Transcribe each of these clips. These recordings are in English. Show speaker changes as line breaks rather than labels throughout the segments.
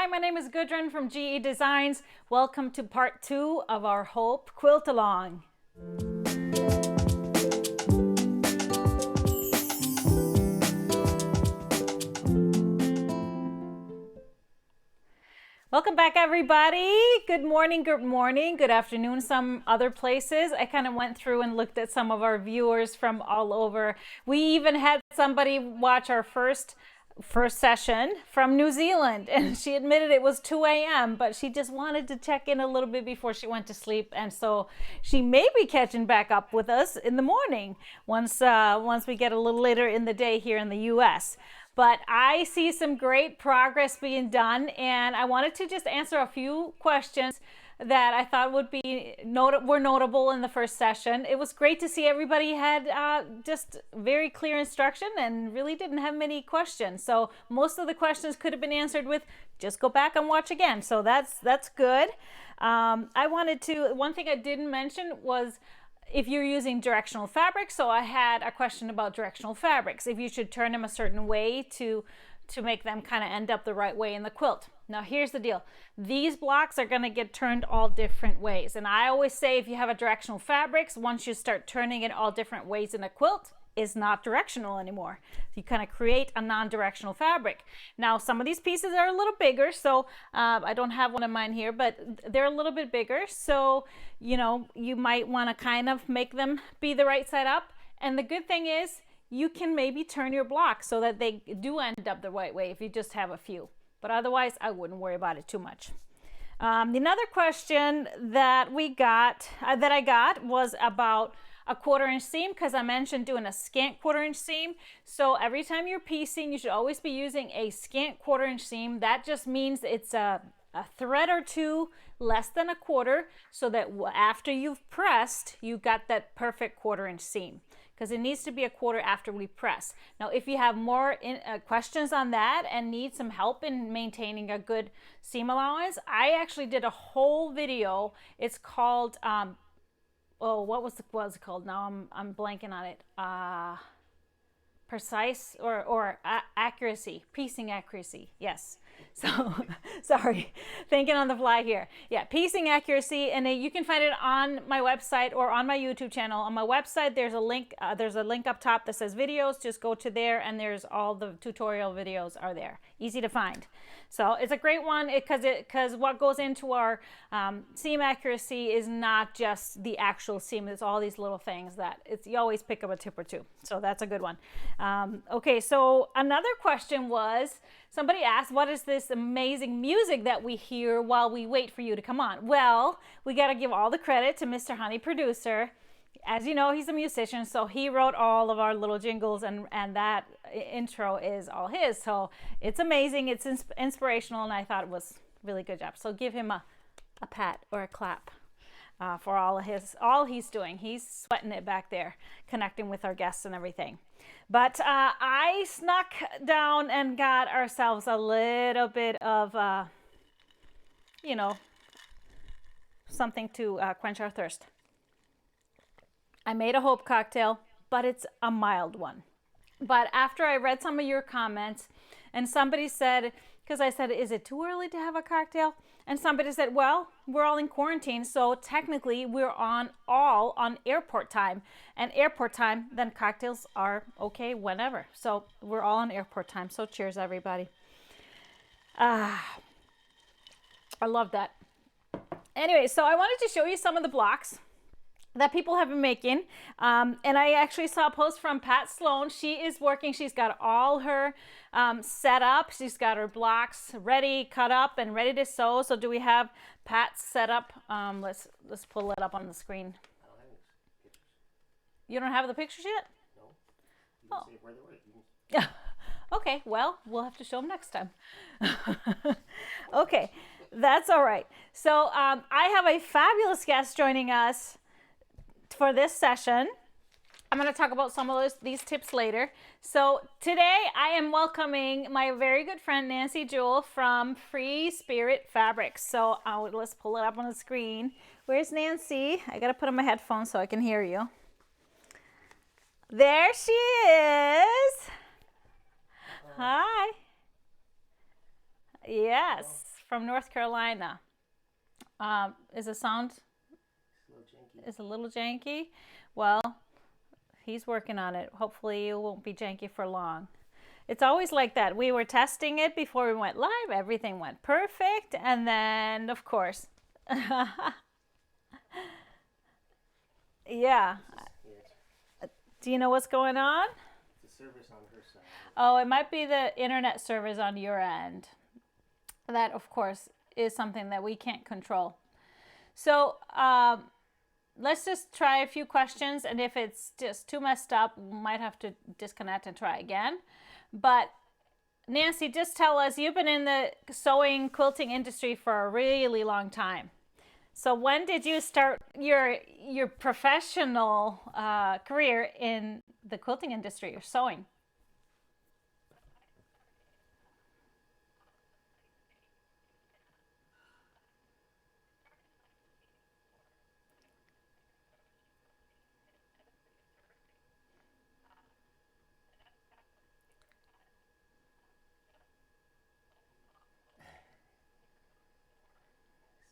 my name is Gudrun from GE Designs. Welcome to part 2 of our Hope Quilt Along. Welcome back, everybody. Good morning, good afternoon, some other places. I kind of went through and looked at some of our viewers from all over. We even had somebody watch our first session from New Zealand, and she admitted it was 2 a.m., but she just wanted to check in a little bit before she went to sleep, and so she may be catching back up with us in the morning once we get a little later in the day here in the U.S. But I see some great progress being done, and I wanted to just answer a few questions that I thought would be were notable in the first session. It was great to see everybody had just very clear instruction and really didn't have many questions. So most of the questions could have been answered with just go back and watch again. So that's good. One thing I didn't mention was if you're using directional fabrics. So I had a question about directional fabrics, if you should turn them a certain way to make them kind of end up the right way in the quilt. Now here's the deal. These blocks are going to get turned all different ways. And I always say if you have a directional fabrics, once you start turning it all different ways in a quilt, is not directional anymore. You kind of create a non-directional fabric. Now some of these pieces are a little bigger, so I don't have one of mine here, but they're a little bit bigger, so you might want to kind of make them be the right side up. And the good thing is you can maybe turn your blocks so that they do end up the right way if you just have a few, but otherwise I wouldn't worry about it too much. Another question that I got was about a 1/4 inch seam, because I mentioned doing a scant 1/4 inch seam. So every time you're piecing, you should always be using a scant 1/4 inch seam. That just means it's a thread or two less than a 1/4, so that after you've pressed, you got that perfect 1/4 inch seam, because it needs to be a 1/4 after we press. Now, if you have more questions on that and need some help in maintaining a good seam allowance, I actually did a whole video. It's called what was it called? Now I'm blanking on it. Precise or accuracy, piecing accuracy. Yes. So sorry, thinking on the fly here. Yeah, piecing accuracy, and you can find it on my website or on my YouTube channel. On my website, there's a link. There's a link up top that says videos. Just go to there, and there's all the tutorial videos are there. Easy to find. So it's a great one because what goes into our seam accuracy is not just the actual seam. It's all these little things that you always pick up a tip or two. So that's a good one. Okay, so another question was, somebody asked, what is this amazing music that we hear while we wait for you to come on? Well, we got to give all the credit to Mr. Honey Producer. As you know, he's a musician, so he wrote all of our little jingles, and that intro is all his. So it's amazing, it's inspirational, and I thought it was a really good job. So give him a pat or a clap for all he's doing. He's sweating it back there, connecting with our guests and everything. But I snuck down and got ourselves a little bit of, something to quench our thirst. I made a hope cocktail, but it's a mild one. But after I read some of your comments, and somebody said, because I said, is it too early to have a cocktail? And somebody said, well, we're all in quarantine, so technically we're all on airport time. And airport time, then cocktails are okay whenever. So we're all on airport time. So cheers, everybody. I love that. Anyway, so I wanted to show you some of the blocks that people have been making, and I actually saw a post from Pat Sloan. She is working. She's got all her set up. She's got her blocks ready, cut up, and ready to sew. So do we have Pat's set up? Let's pull it up on the screen.
I don't have any pictures.
You don't have the pictures yet?
No. You didn't say where they were.
Okay, well, we'll have to show them next time. Okay, that's all right. So I have a fabulous guest joining us for this session. I'm going to talk about some of these tips later. So today I am welcoming my very good friend Nancy Jewell from Free Spirit Fabrics. So let's pull it up on the screen. Where's Nancy? I got to put on my headphones so I can hear you. There she is. Hi. Yes, from North Carolina. Is the sound is a little janky? Well, he's working on it. Hopefully it won't be janky for long. It's always like that. We were testing it before we went live. Everything went perfect. And then, of course, yeah. Do you know what's going on?
The service on her side.
Oh, it might be the internet service on your end. That, of course, is something that we can't control. So let's just try a few questions. And if it's just too messed up, we might have to disconnect and try again. But Nancy, just tell us, you've been in the sewing quilting industry for a really long time. So when did you start your professional career in the quilting industry or sewing?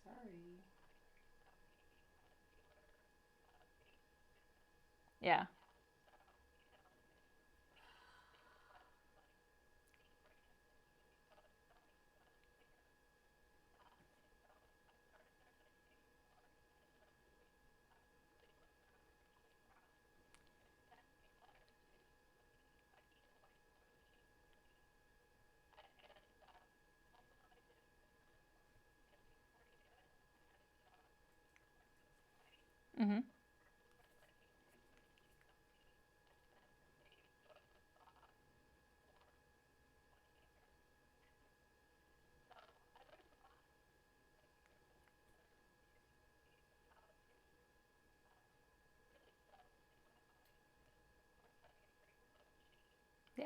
Sorry.
Yeah. Mm-hmm. Yeah.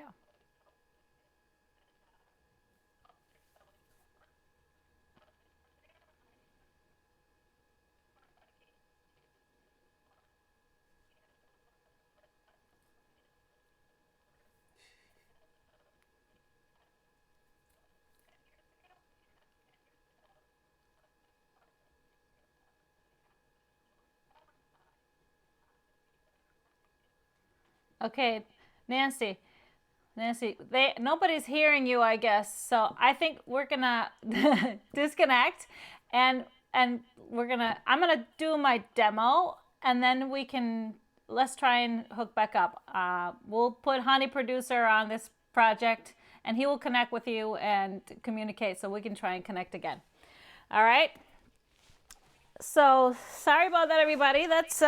Okay, Nancy. Nancy, nobody's hearing you, I guess. So I think we're gonna disconnect, and I'm gonna do my demo, and then let's try and hook back up. We'll put Honey Producer on this project, and he will connect with you and communicate, so we can try and connect again. All right. So sorry about that, everybody. That's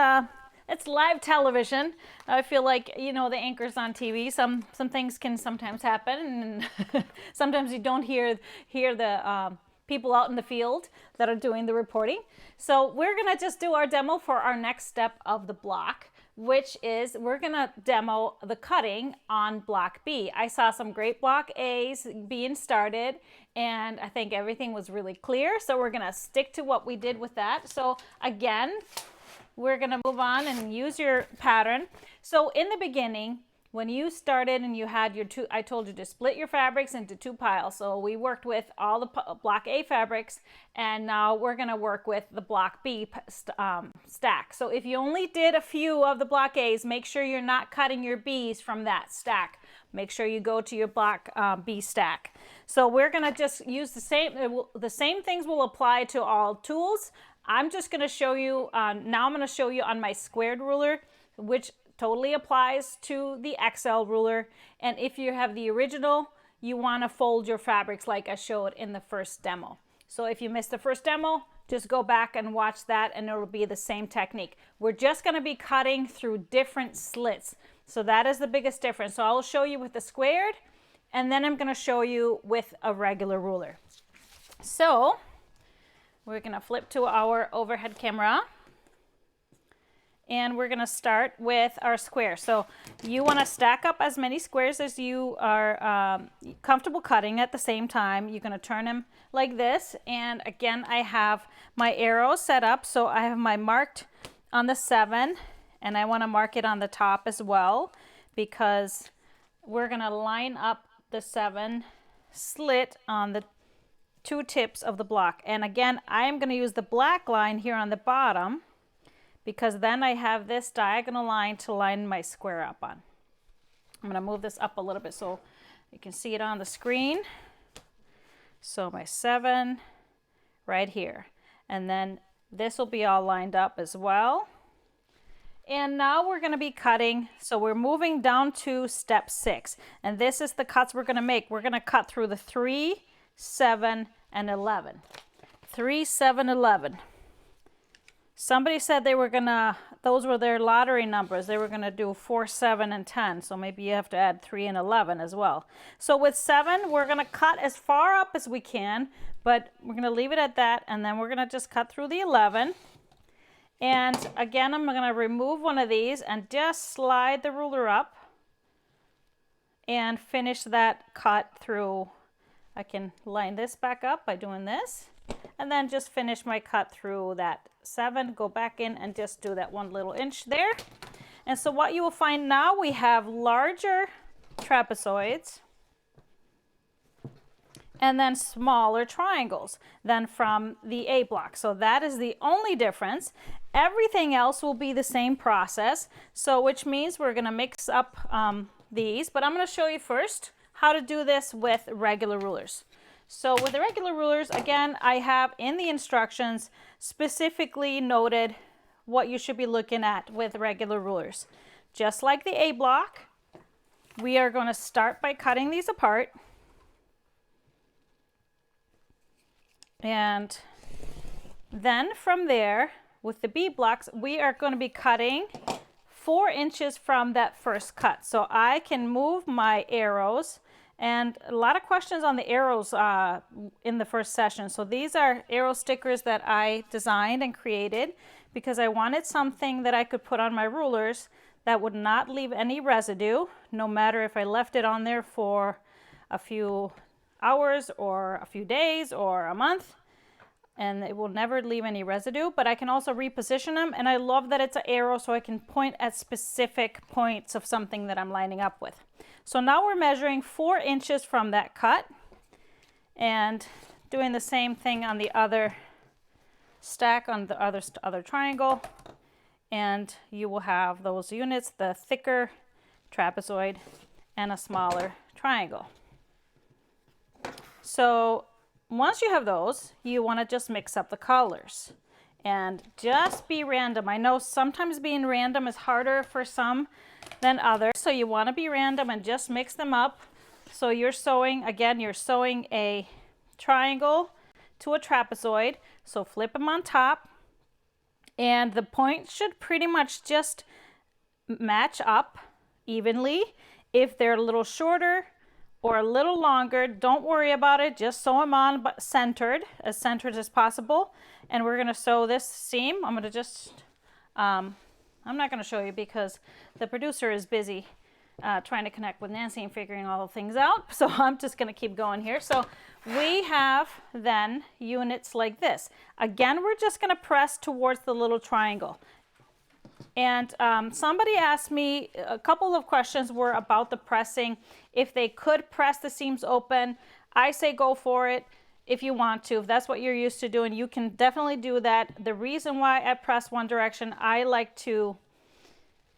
it's live television. I feel like, the anchors on TV. Some things can sometimes happen, and sometimes you don't hear the people out in the field that are doing the reporting. So we're gonna just do our demo for our next step of the block, which is we're gonna demo the cutting on block B. I saw some great block A's being started, and I think everything was really clear. So we're gonna stick to what we did with that. So again, we're gonna move on and use your pattern. So in the beginning, when you started and you had your I told you to split your fabrics into two piles. So we worked with all the block A fabrics, and now we're gonna work with the block B stack. So if you only did a few of the block A's, make sure you're not cutting your B's from that stack. Make sure you go to your block B stack. So we're gonna just use the same things will apply to all tools. I'm just gonna show you, now I'm gonna show you on my squared ruler, which totally applies to the XL ruler. And if you have the original, you want to fold your fabrics like I showed in the first demo. So if you missed the first demo, just go back and watch that, and it'll be the same technique. We're just going to be cutting through different slits. So that is the biggest difference. So I'll show you with the squared, and then I'm going to show you with a regular ruler. So we're going to flip to our overhead camera. And we're gonna start with our square. So you wanna stack up as many squares as you are comfortable cutting at the same time. You're gonna turn them like this. And again, I have my arrow set up. So I have my marked on the 7, and I wanna mark it on the top as well, because we're gonna line up the 7 slit on the 2 tips of the block. And again, I am going to use the black line here on the bottom because then I have this diagonal line to line my square up on. I'm going to move this up a little bit so you can see it on the screen. So my 7 right here. And then this will be all lined up as well. And now we're going to be cutting. So we're moving down to step 6. And this is the cuts we're going to make. We're going to cut through the 3, 7, and 11. 3, 7, 11. Somebody said they were going to, those were their lottery numbers. They were going to do 4, 7, and 10. So maybe you have to add 3 and 11 as well. So with 7, we're going to cut as far up as we can, but we're going to leave it at that. And then we're going to just cut through the 11. And again, I'm going to remove one of these and just slide the ruler up and finish that cut through. I can line this back up by doing this and then just finish my cut through that 7, go back in and just do that 1 little inch there. And so what you will find now, we have larger trapezoids and then smaller triangles than from the A block. So that is the only difference. Everything else will be the same process. So which means we're going to mix up these, but I'm going to show you first how to do this with regular rulers. So with the regular rulers, again, I have in the instructions specifically noted what you should be looking at with regular rulers. Just like the A block, we are going to start by cutting these apart. And then from there, with the B blocks, we are going to be cutting 4 inches from that first cut. So I can move my arrows, and a lot of questions on the arrows in the first session. So these are arrow stickers that I designed and created because I wanted something that I could put on my rulers that would not leave any residue, no matter if I left it on there for a few hours or a few days or a month, and it will never leave any residue. But I can also reposition them, and I love that it's an arrow so I can point at specific points of something that I'm lining up with. So now we're measuring 4 inches from that cut and doing the same thing on the other stack, on the other triangle, and you will have those units, the thicker trapezoid and a smaller triangle. So once you have those, you want to just mix up the colors and just be random. I know sometimes being random is harder for some than others, so you want to be random and just mix them up. So you're sewing, again, you're sewing a triangle to a trapezoid, so flip them on top, and the point should pretty much just match up evenly. If they're a little shorter or a little longer, don't worry about it, just sew them on, but centered as possible. And we're gonna sew this seam. I'm gonna just, I'm not gonna show you because the producer is busy trying to connect with Nancy and figuring all the things out. So I'm just gonna keep going here. So we have then units like this. Again, we're just gonna press towards the little triangle. And somebody asked me, a couple of questions were about the pressing. If they could press the seams open, I say go for it if you want to. If that's what you're used to doing, you can definitely do that. The reason why I press one direction, I like to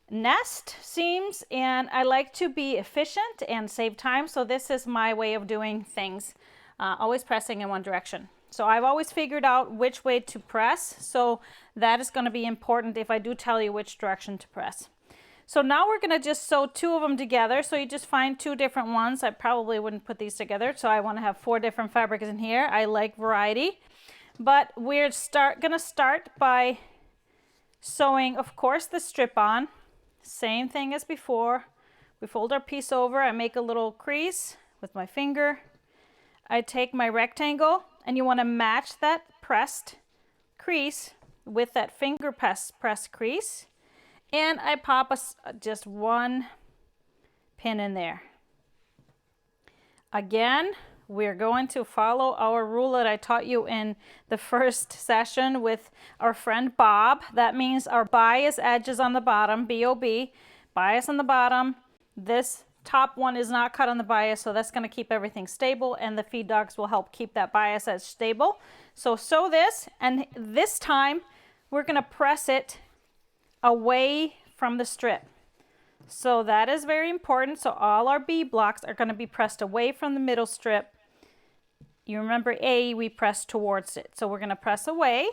nest seams and I like to be efficient and save time. So this is my way of doing things, always pressing in one direction. So I've always figured out which way to press. So that is going to be important if I do tell you which direction to press. So now we're going to just sew 2 of them together. So you just find 2 different ones. I probably wouldn't put these together. So I want to have 4 different fabrics in here. I like variety. But we're going to start by sewing, of course, the strip on. Same thing as before. We fold our piece over. I make a little crease with my finger. I take my rectangle, and you want to match that pressed crease with that finger press crease. And I pop just 1 pin in there. Again, we're going to follow our rule that I taught you in the first session with our friend Bob. That means our bias edges on the bottom, B-O-B, bias on the bottom. This top one is not cut on the bias, so that's going to keep everything stable, and the feed dogs will help keep that bias edge stable. So sew this, and this time we're going to press it away from the strip. So that is very important. So all our B blocks are going to be pressed away from the middle strip. You remember A, we press towards it. So we're going to press away,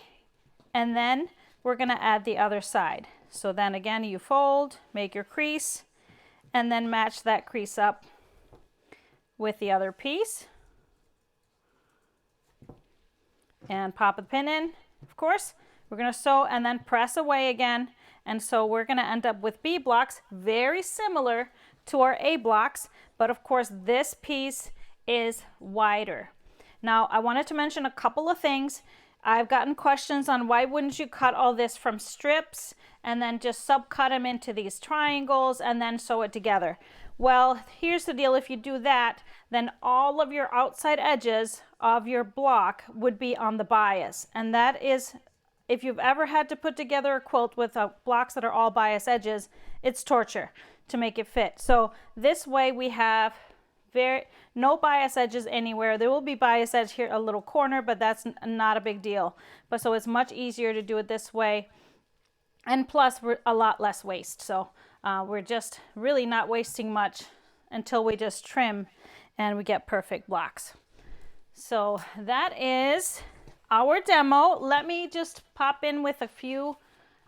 and then we're going to add the other side. So then again, you fold, make your crease, and then match that crease up with the other piece. And pop the pin in, of course. We're going to sew and then press away again. And so we're going to end up with B blocks very similar to our A blocks, but of course this piece is wider. Now I wanted to mention a couple of things. I've gotten questions on why wouldn't you cut all this from strips and then just subcut them into these triangles and then sew it together. Well, here's the deal. If you do that, then all of your outside edges of your block would be on the bias, and that is, if you've ever had to put together a quilt with blocks that are all bias edges, it's torture to make it fit. So this way we have no bias edges anywhere. There will be bias edge here, a little corner, but that's not a big deal. But so it's much easier to do it this way. And plus we're a lot less waste. So we're just really not wasting much until we just trim and we get perfect blocks. So that is our demo. Let me just pop in with a few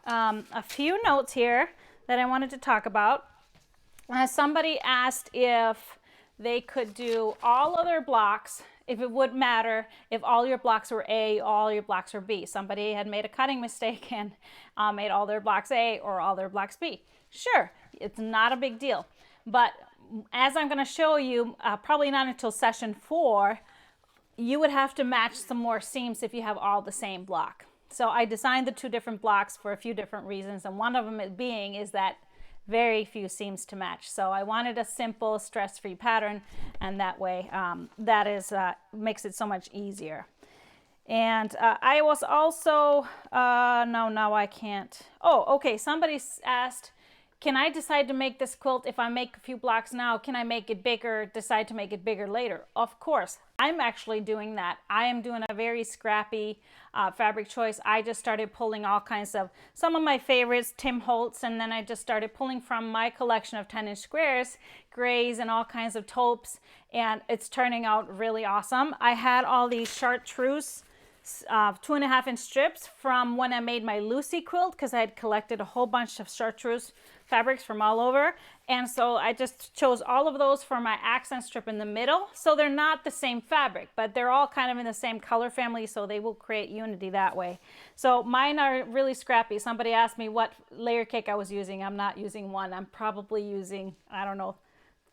notes here that I wanted to talk about. Somebody asked if they could do all other blocks, if it would matter if all your blocks were A, all your blocks were B. Somebody had made a cutting mistake and made all their blocks A or all their blocks B. Sure, it's not a big deal. But as I'm going to show you, probably not until session 4, you would have to match some more seams if you have all the same block. So I designed the 2 different blocks for a few different reasons, and one of them is that very few seams to match. So I wanted a simple stress-free pattern, and that way makes it so much easier. And I was also, no, I can't. Oh, okay, somebody asked, can I decide to make this quilt if I make a few blocks now? Can I make it bigger, decide to make it bigger later? Of course, I'm actually doing that. I am doing a very scrappy fabric choice. I just started pulling all kinds of, some of my favorites, Tim Holtz, and then I just started pulling from my collection of 10-inch squares, grays, and all kinds of taupes, and it's turning out really awesome. I had all these chartreuse 2.5-inch strips from when I made my Lucy quilt, because I had collected a whole bunch of chartreuse fabrics from all over, and so I just chose all of those for my accent strip in the middle. So they're not the same fabric, but they're all kind of in the same color family, so they will create unity that way. So mine are really scrappy. Somebody asked me what layer cake I was using. I'm not using one. I'm probably using, I don't know,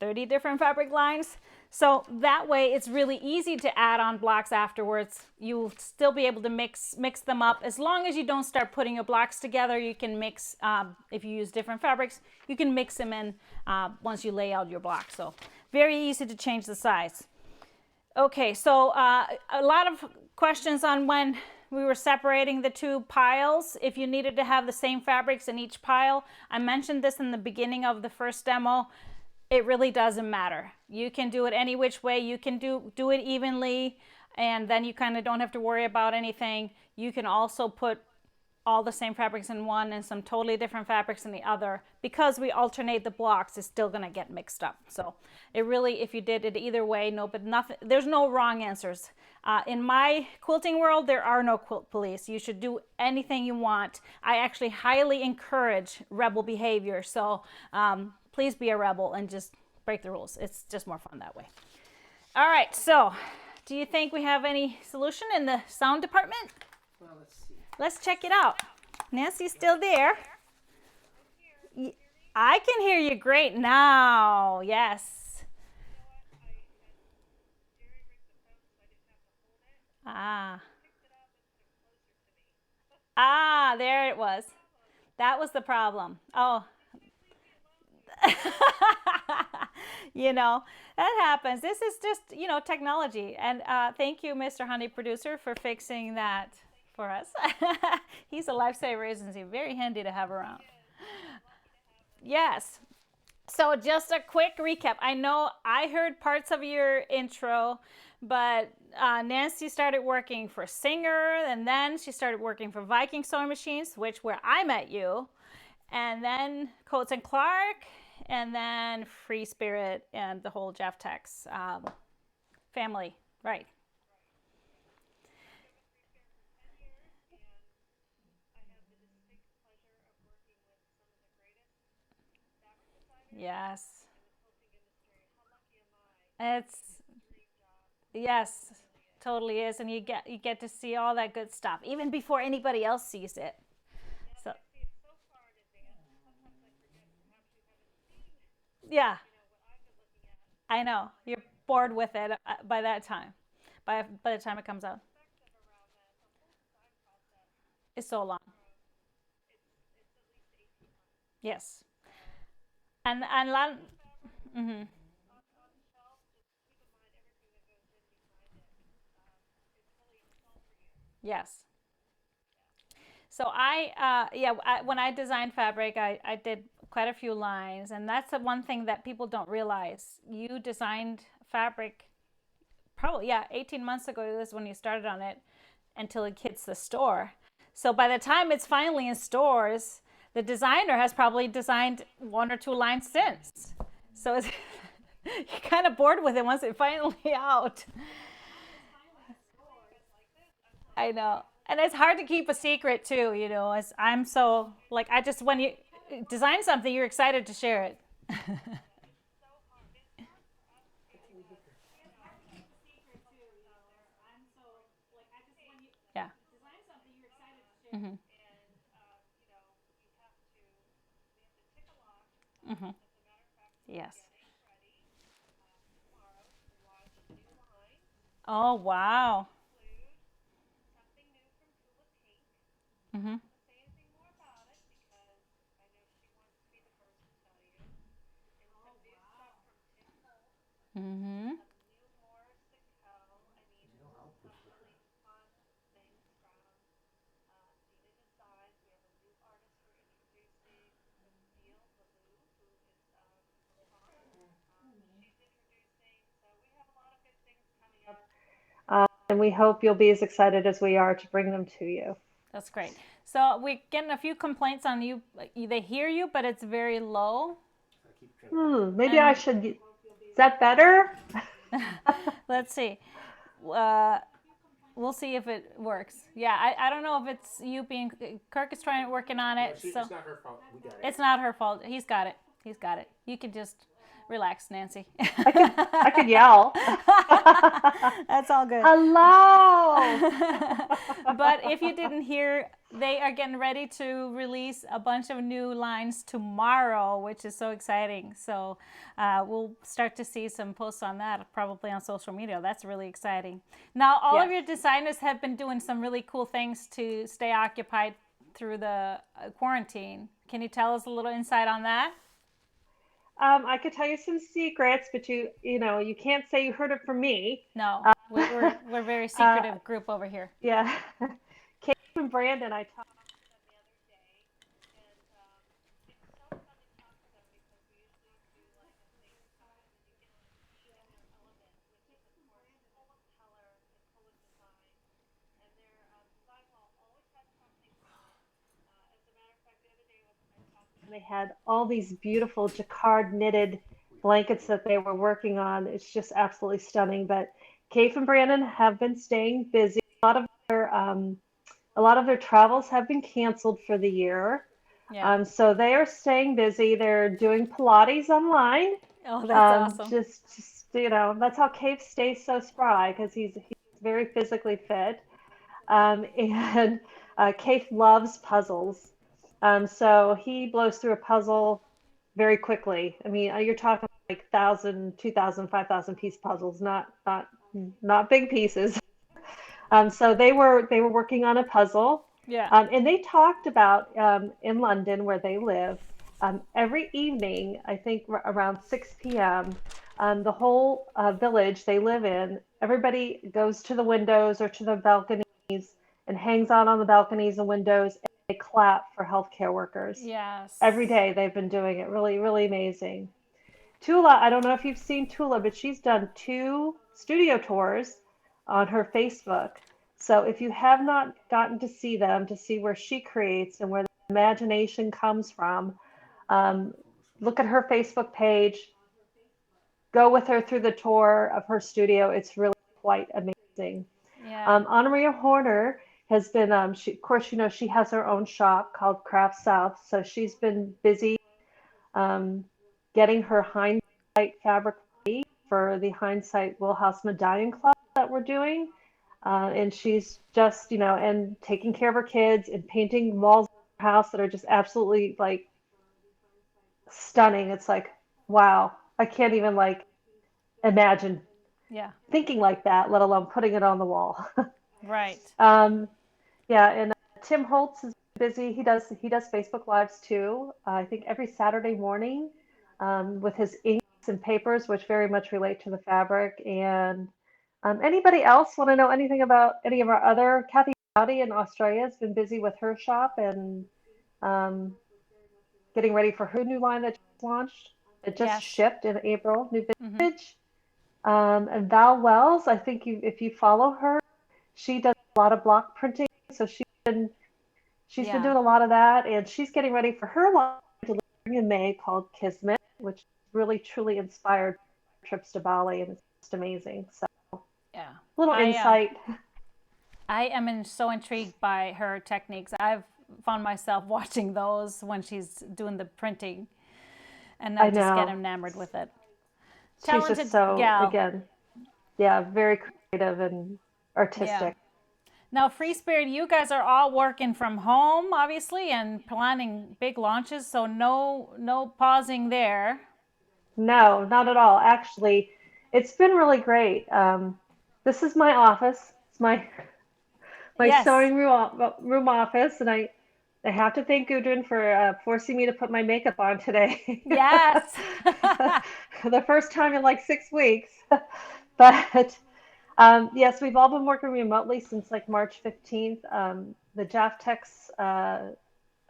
30 different fabric lines. So that way it's really easy to add on blocks afterwards. You'll still be able to mix them up. As long as you don't start putting your blocks together, you can mix, if you use different fabrics, you can mix them in once you lay out your block. So very easy to change the size. Okay, so a lot of questions on when we were separating the 2 piles, if you needed to have the same fabrics in each pile. I mentioned this in the beginning of the first demo. It really doesn't matter. You can do it any which way. You can do it evenly, and then you kind of don't have to worry about anything. You can also put all the same fabrics in one and some totally different fabrics in the other. Because we alternate the blocks, it's still going to get mixed up. So it really, if you did it either way, there's no wrong answers. In my quilting world, there are no quilt police. You should do anything you want. I actually highly encourage rebel behavior. So please be a rebel and just break the rules. It's just more fun that way. All right, so do you think we have any solution in the sound department?
Well, let's see.
Let's check it out. Nancy's still there. I can hear you great now. Yes. There it was. That was the problem. Oh. You know, that happens. This is just, technology. And thank you, Mr. Honey Producer, for fixing that for us. He's a lifesaver, isn't he? Very handy to have around. Yes. So, just a quick recap. I know I heard parts of your intro, but Nancy started working for Singer, and then she started working for Viking Sewing Machines, which where I met you, and then Coates and Clark, and then Free Spirit, and the whole Jeff Tex family. Right. Yes. It's yes, totally is, and you get to see all that good stuff even before anybody else sees it. So yeah, I know you're bored with it by that time. By the time it comes out, it's so long. Yes, and a lot. Hmm. Yes. So when I designed fabric, I did quite a few lines, and that's the one thing that people don't realize. You designed fabric probably, yeah, 18 months ago is when you started on it until it hits the store. So by the time it's finally in stores, the designer has probably designed one or two lines since. So it's, you're kind of bored with it once it's finally out. I know. And it's hard to keep a secret too, as I'm so like I just when you design something, you're excited to share it. Yeah. Hmm. Hmm. Yes. Oh, wow. Hmm. Hmm.
And we hope you'll be as excited as we are to bring them to you.
That's great. So we're getting a few complaints on you. They hear you, but it's very low.
So I keep trying to pick it up.
Maybe I
And
should. Is that better?
let's see. Uh, we'll see if it works. Yeah, I don't know if it's you being. Kirk is trying working on
No,
it, so
it's not her fault. We got it.
it's not her fault. He's got it. He's got it. You can just relax, Nancy.
I could yell.
That's all good.
Hello.
But if you didn't hear, they are getting ready to release a bunch of new lines tomorrow, which is so exciting. So we'll start to see some posts on that, probably on social media. That's really exciting. Now, all of
Yes.
your designers have been doing some really cool things to stay occupied through the quarantine. Can you tell us a little insight on that?
I could tell you some secrets, but you can't say you heard it from me.
No, we're a very
Uh,
secretive group over here.
yeah. Kate and Brandon, I talked and they had all these beautiful jacquard knitted blankets that they were working on. It's just absolutely stunning. But Kate and Brandon have been staying busy. A lot of their travels have been canceled for the year.
Yeah.
So they are staying busy. They're doing Pilates online.
Oh, that's awesome.
That's how Cave stays so spry because he's very physically fit. And Cave loves puzzles. So he blows through a puzzle very quickly. I mean, you're talking like 1,000, 2,000, 5,000 piece puzzles, not big pieces. So they were working on a puzzle,
Yeah.
and they talked about in London where they live. Every evening, I think around 6 p.m., the whole village they live in, everybody goes to the windows or to the balconies and hangs out on the balconies and windows, and they clap for healthcare workers. Every
Yes.
day they've been doing it. Really, really amazing. Tula, I don't know if you've seen Tula, but she's done 2 studio tours on her Facebook. So if you have not gotten to see them, to see where she creates and where the imagination comes from, um, look at her Facebook page, go with her through the tour of her studio. It's really quite amazing.
Yeah.
Anna Maria Horner has been, of course, she has her own shop called Craft South. So she's been busy um, getting her hindsight fabric ready for the hindsight Wheelhouse Medallion Club that we're doing. And she's just, and taking care of her kids and painting walls of her house that are just absolutely like stunning. It's like, wow, I can't even like imagine
Yeah.
thinking like that, let alone putting it on the wall.
Right.
um, yeah, and Tim Holtz is busy. He does Facebook Lives too. I think every Saturday morning with his inks and papers, which very much relate to the fabric. And anybody else want to know anything about any of our other? Kathy Dowdy in Australia has been busy with her shop and um, getting ready for her new line that just launched. It just
Yes.
shipped in April, new
Mm-hmm.
vintage. And Val Wells, I think if you follow her, she does a lot of block printing. So she's been
Yeah.
doing a lot of that, and she's getting ready for her line delivering in May called Kismet, which really truly inspired trips to Bali, and it's just amazing. So
Yeah.
little
I
insight.
I am so intrigued by her techniques. I've found myself watching those when she's doing the printing, and I
I
just get
know.
enamored with it.
She's just
Talented
so,
gal.
again, yeah, very creative and
Yeah.
artistic.
Now, Free Spirit, you guys are all working from home, obviously, and planning big launches, so no pausing there.
No, not at all. Actually, it's been really great. This is my office. It's my
Yes.
sewing room office, and I have to thank Gudrun for forcing me to put my makeup on today.
Yes.
The first time in like 6 weeks. But yes, we've all been working remotely since like March 15th. The Jaftex,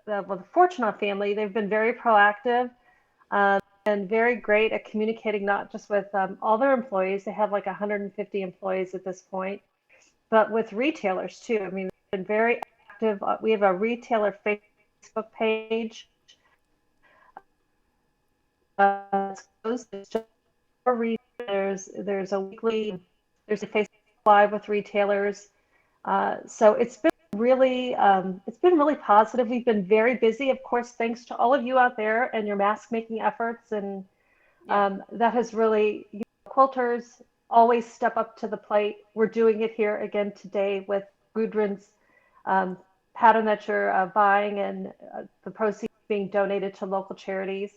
the Fortunate family, they've been very proactive and very great at communicating not just with all their employees. They have like 150 employees at this point, but with retailers too. I mean, they've been very active. We have a retailer Facebook page. It's closed. It's just for retailers. There's a Facebook Live with retailers. So it's been really positive. We've been very busy, of course, thanks to all of you out there and your mask making efforts, and
Yeah.
that has really, quilters always step up to the plate. We're doing it here again today with Gudrun's um, pattern that you're buying and the proceeds being donated to local charities.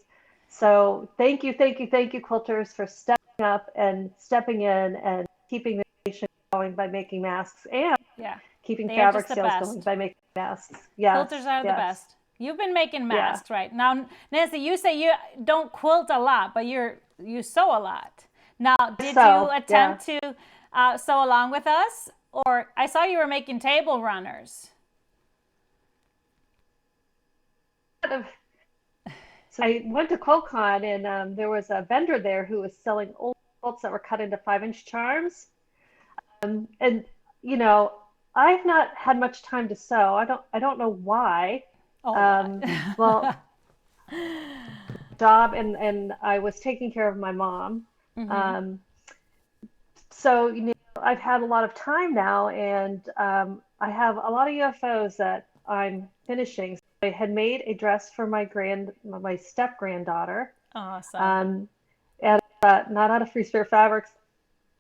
So thank you, quilters, for stepping up and stepping in and keeping the nation going by making masks and
Yeah.
keeping
They are
fabric
just the
sales going
best.
by making masks. Yes,
Quilters are the
yes,
best. You've been making
yeah.
masks, right? Now, Nancy, you say you don't quilt a lot, but you sew a lot. Now, did you
So, yeah.
attempt to sew along with us? Or I saw you were making table runners.
So I went to QuiltCon and there was a vendor there who was selling old quilts that were cut into 5-inch charms. And you know, I've not had much time to sew. I don't know why.
Oh, what?
Um, well, job and I was taking care of my mom.
Mm-hmm.
Um, so I've had a lot of time now, and I have a lot of UFOs that I'm finishing. So I had made a dress for my step granddaughter,
Awesome.
um, and not out of Free Spirit Fabrics,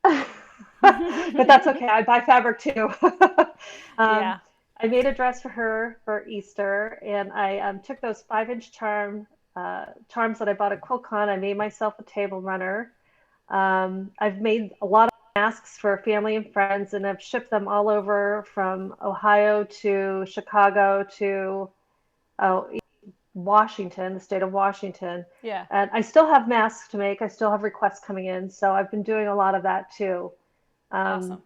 but that's okay. I buy fabric too. um,
Yeah.
I made a dress for her for Easter, and I took those 5-inch charms that I bought at QuiltCon. I made myself a table runner. I've made a lot of masks for family and friends, and I've shipped them all over from Ohio to Chicago to oh, Washington, the state of Washington.
Yeah.
And I still have masks to make. I still have requests coming in, so I've been doing a lot of that too. Um,
Awesome.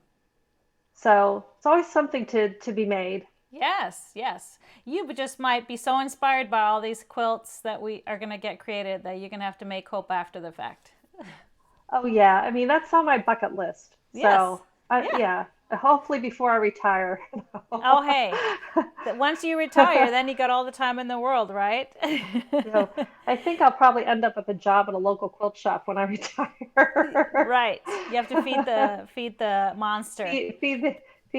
so it's always something to be made.
Yes, yes. You just might be so inspired by all these quilts that we are going to get created that you're going to have to make hope after the fact.
Oh yeah, I mean that's on my bucket list.
Yes.
So
Yeah.
yeah, hopefully before I retire.
Oh, hey. Once you retire, then you got all the time in the world, right?
So I think I'll probably end up with a job at a local quilt shop when I retire.
Right. You have to feed the monster.
Feed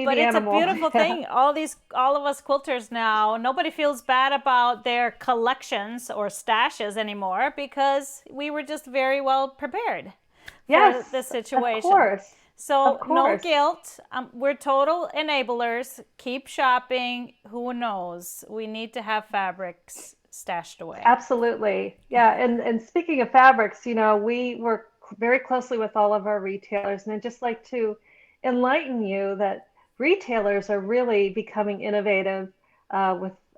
But
the
it's a
animal.
beautiful
Yeah.
thing. All of us quilters now, nobody feels bad about their collections or stashes anymore because we were just very well prepared for this
Yes, of
situation.
course. Of
So no
course.
guilt. We're total enablers. Keep shopping. Who knows? We need to have fabrics stashed away.
Absolutely. Yeah, and speaking of fabrics, we work very closely with all of our retailers, and I'd just like to enlighten you that retailers are really becoming innovative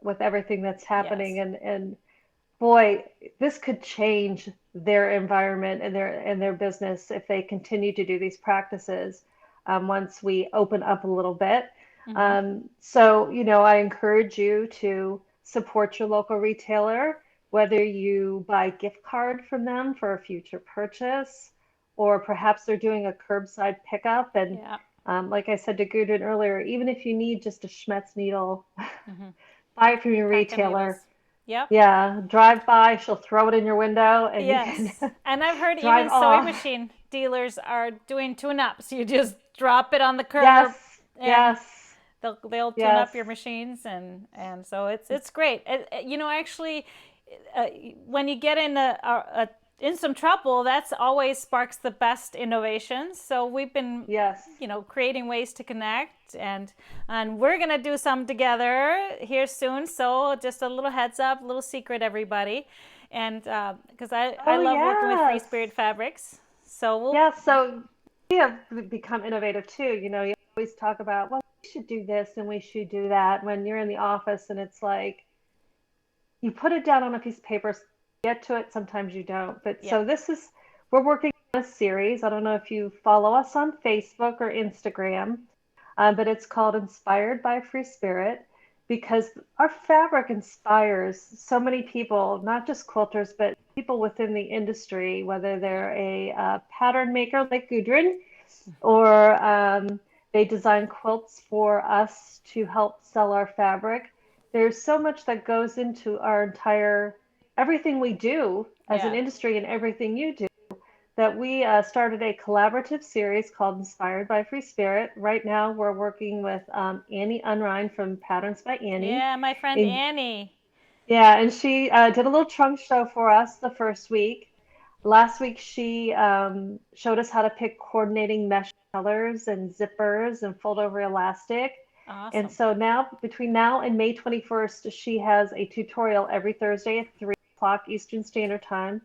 with everything that's happening,
Yes.
and boy, this could change their environment and their business if they continue to do these practices once we open up a little bit.
Mm-hmm.
So, I encourage you to support your local retailer, whether you buy a gift card from them for a future purchase, or perhaps they're doing a curbside pickup. And
Yeah.
like I said to Gudrun earlier, even if you need just a Schmetz needle,
Mm-hmm.
buy it from your
Pack of
retailer.
needles. Yep.
Yeah, drive by, she'll throw it in your window and you can
Yes. And I've heard
drive
even sewing
off.
machine dealers are doing tune-ups. You just drop it on the curb
Yes,
and
yes,
they'll tune
yes.
up your machines and so it's great. Actually, uh, when you get in some trouble, that's always sparks the best innovations. So we've been,
Yes.
creating ways to connect, and we're gonna do some together here soon. So just a little heads up, a little secret, everybody, and because I
Oh,
love working with Free
yes.
Spirit Fabrics. So we'll.
Yeah, so we have become innovative too. You always talk about, well, we should do this and we should do that when you're in the office and it's like you put it down on a piece of paper, get to it, sometimes you don't. But
Yeah.
so we're working on a series. I don't know if you follow us on Facebook or Instagram, but it's called Inspired by Free Spirit because our fabric inspires so many people, not just quilters, but people within the industry, whether
Yeah.
they're a pattern maker like Gudrun or they design quilts for us to help sell our fabric. There's so much that goes into our entire everything we do as an
Yeah.
industry and everything you do that we started a collaborative series called Inspired by Free Spirit. Right now, we're working with Annie Unrein from Patterns by Annie.
Yeah, my friend
And
Annie.
yeah, and she did a little trunk show for us the first week. Last week, she showed us how to pick coordinating mesh colors and zippers and fold over elastic. And
Awesome.
so now, between now and May 21st, she has a tutorial every Thursday at 3 o'clock Eastern Standard Time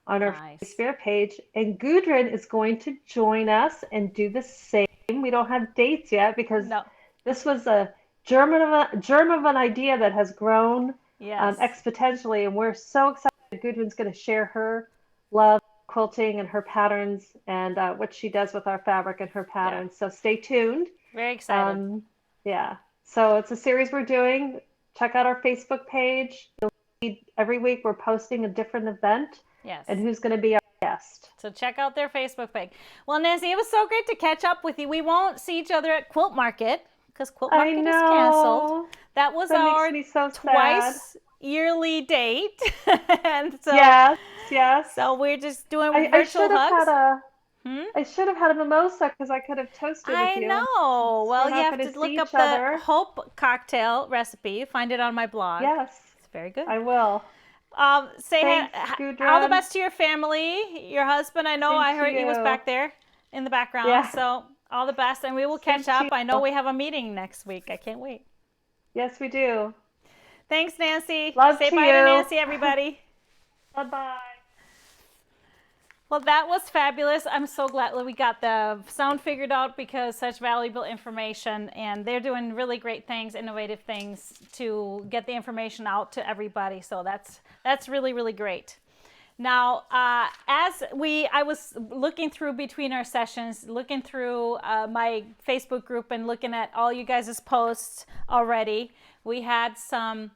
on our Free
Nice.
Spirit page. And Gudrun is going to join us and do the same. We don't have dates yet because
No.
this was a germ of an idea that has grown
Yes.
exponentially, and we're so excited. Gudrun's going to share her love quilting and her patterns and what she does with our fabric and her
Yeah.
patterns. So stay tuned.
Very excited.
Um, yeah. So it's a series we're doing. Check out our Facebook page. You'll see every week we're posting a different event and
Yes.
who's going to be our guest.
So check out their Facebook page. Well, Nancy, it was so great to catch up with you. We won't see each other at Quilt Market because Quilt
I
Market is canceled.
know.
That was
That makes
our
me so sad.
twice yearly date. and so
Yes, yes.
so we're just doing
I
virtual
should have had
hugs.
a
Hmm?
I should have had a mimosa because I could have toasted with
I
you.
know.
Since
Well,
we're
you
not
have
going to
to look
see
up
each
the
other.
Hope cocktail recipe. Find it on my blog.
Yes,
It's very good.
I will.
Say
Thanks,
all the
Gudrun.
best to your family, your husband. I know
Same
I
to
heard he was
you.
back there in the background.
Yeah,
So all the best, and we will
same
catch
to
up. I know
you.
we have a meeting next week. I can't wait.
Yes, we do.
Thanks, Nancy.
Love
Say
to
bye to
you.
Nancy, everybody.
Bye-bye.
Well, that was fabulous. I'm so glad that we got the sound figured out because such valuable information, and they're doing really great things, innovative things to get the information out to everybody. So that's really, really great. Now, I was looking through between our sessions, looking through my Facebook group and looking at all you guys' posts already. We had some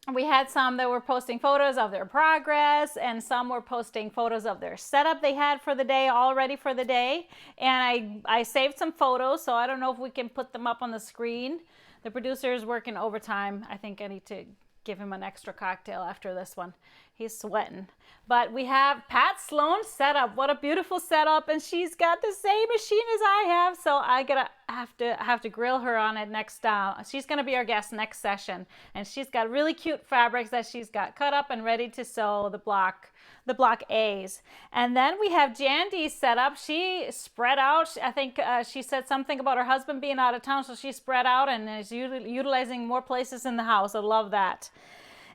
that were posting photos of their progress, and some were posting photos of their setup they had for the day, all ready for the day. And I saved some photos, so I don't know if we can put them up on the screen. The producer is working overtime. I think I need to give him an extra cocktail after this one. He's sweating. But we have Pat Sloan's setup. What a beautiful setup, and she's got the same machine as I have, so I gotta have to grill her on it next. She's gonna be our guest next session, and she's got really cute fabrics that she's got cut up and ready to sew the block A's. And then we have Jandy's setup. She spread out. I think she said something about her husband being out of town, so she spread out and is utilizing more places in the house. I love that.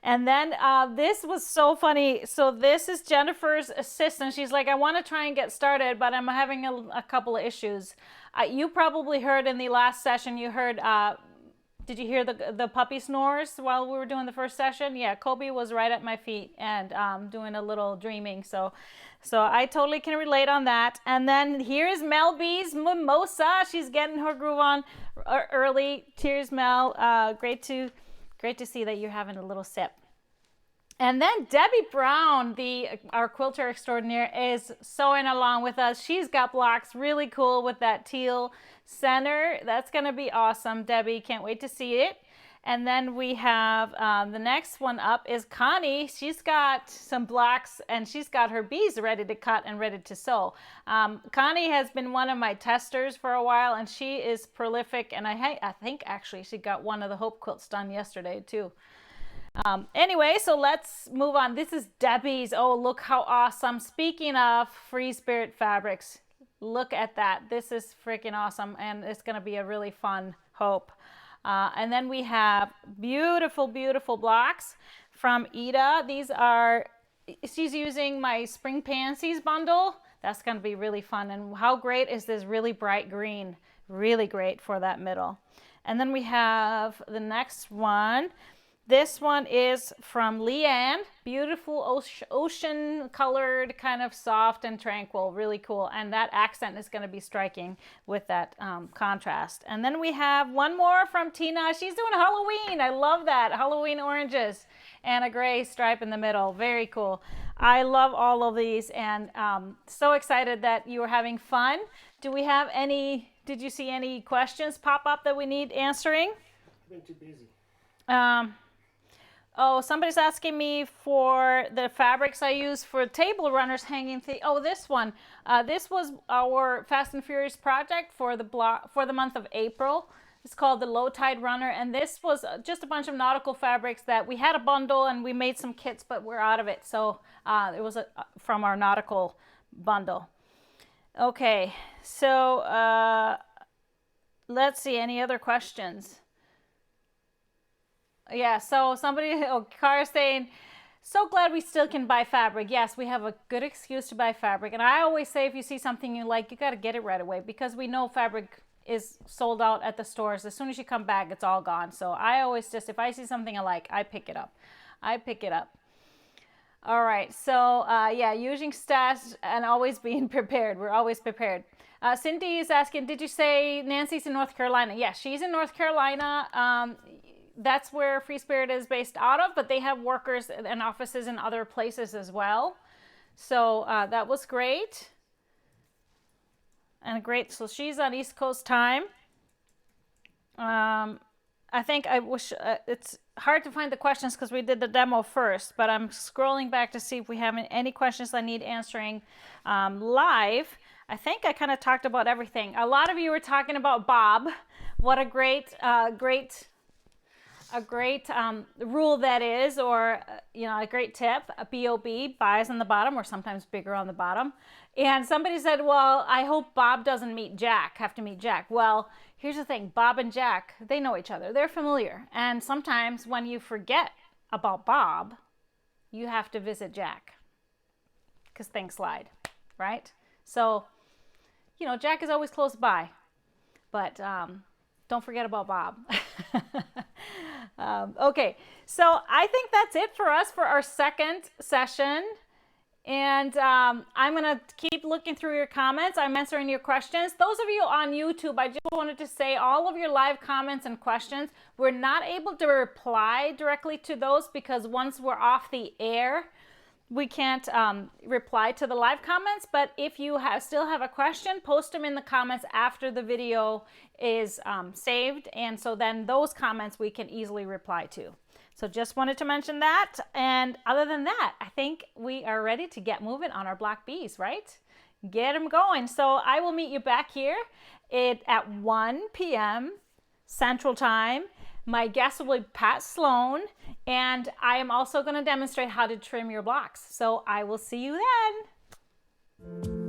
And then this was so funny. So this is Jennifer's assistant. She's like, I want to try and get started, but I'm having a couple of issues. You probably heard in the last session, you heard, did you hear the puppy snores while we were doing the first session? Yeah, Kobe was right at my feet and doing a little dreaming. So I totally can relate on that. And then here's Mel B's mimosa. She's getting her groove on early. Cheers, Mel. Great to see that you're having a little sip. And then Debbie Brown, our quilter extraordinaire, is sewing along with us. She's got blocks really cool with that teal center. That's going to be awesome, Debbie. Can't wait to see it. And then we have the next one up is Connie. She's got some blocks and she's got her bees ready to cut and ready to sew. Connie has been one of my testers for a while, and she is prolific. And I think actually she got one of the Hope quilts done yesterday too. Anyway, so let's move on. This is Debbie's. Oh, look how awesome. Speaking of Free Spirit Fabrics, look at that. This is freaking awesome, and it's going to be a really fun Hope. And then we have beautiful, beautiful blocks from Ida. She's using my Spring Pansies bundle. That's going to be really fun. And how great is this really bright green? Really great for that middle. And then we have the next one. This one is from Leanne. Beautiful ocean colored, kind of soft and tranquil. Really cool. And that accent is going to be striking with that contrast. And then we have one more from Tina. She's doing Halloween. I love that. Halloween oranges and a gray stripe in the middle. Very cool. I love all of these, and so excited that you are having fun. Did you see any questions pop up that we need answering?
I've been too busy.
Oh, somebody's asking me for the fabrics I use for table runners hanging. This one. This was our Fast and Furious project for the month of April. It's called the Low Tide Runner, and this was just a bunch of nautical fabrics that we had a bundle and we made some kits, but we're out of it. So it was from our nautical bundle. Okay, so let's see, any other questions? Yeah, so Cara saying, so glad we still can buy fabric. Yes, we have a good excuse to buy fabric. And I always say, if you see something you like, you got to get it right away, because we know fabric is sold out at the stores. As soon as you come back, it's all gone. So I always if I see something I like, I pick it up. All right, so yeah, using stash and always being prepared. We're always prepared. Cindy is asking, did you say Nancy's in North Carolina? Yes, she's in North Carolina. That's where Free Spirit is based out of, but they have workers and offices in other places as well. So that was great. So she's on East Coast time. I think it's hard to find the questions because we did the demo first, but I'm scrolling back to see if we have any questions I need answering live. I think I kind of talked about everything. A lot of you were talking about Bob. What a great rule that is, or a great tip. A BOB, buys on the bottom, or sometimes bigger on the bottom. And somebody said, well, I hope Bob doesn't have to meet Jack. Well, here's the thing. Bob and Jack, they know each other. They're familiar. And sometimes when you forget about Bob, you have to visit Jack, because things slide, right? So, Jack is always close by, but don't forget about Bob. Okay, so I think that's it for us for our second session. And I'm going to keep looking through your comments. I'm answering your questions. Those of you on YouTube, I just wanted to say all of your live comments and questions, we're not able to reply directly to those because once we're off the air, we can't reply to the live comments. But if you still have a question, post them in the comments after the video is saved. And so then those comments we can easily reply to. So just wanted to mention that. And other than that, I think we are ready to get moving on our block bees, right? Get them going. So I will meet you back here at 1 p.m. Central Time. My guest will be Pat Sloan, and I am also going to demonstrate how to trim your blocks. So I will see you then.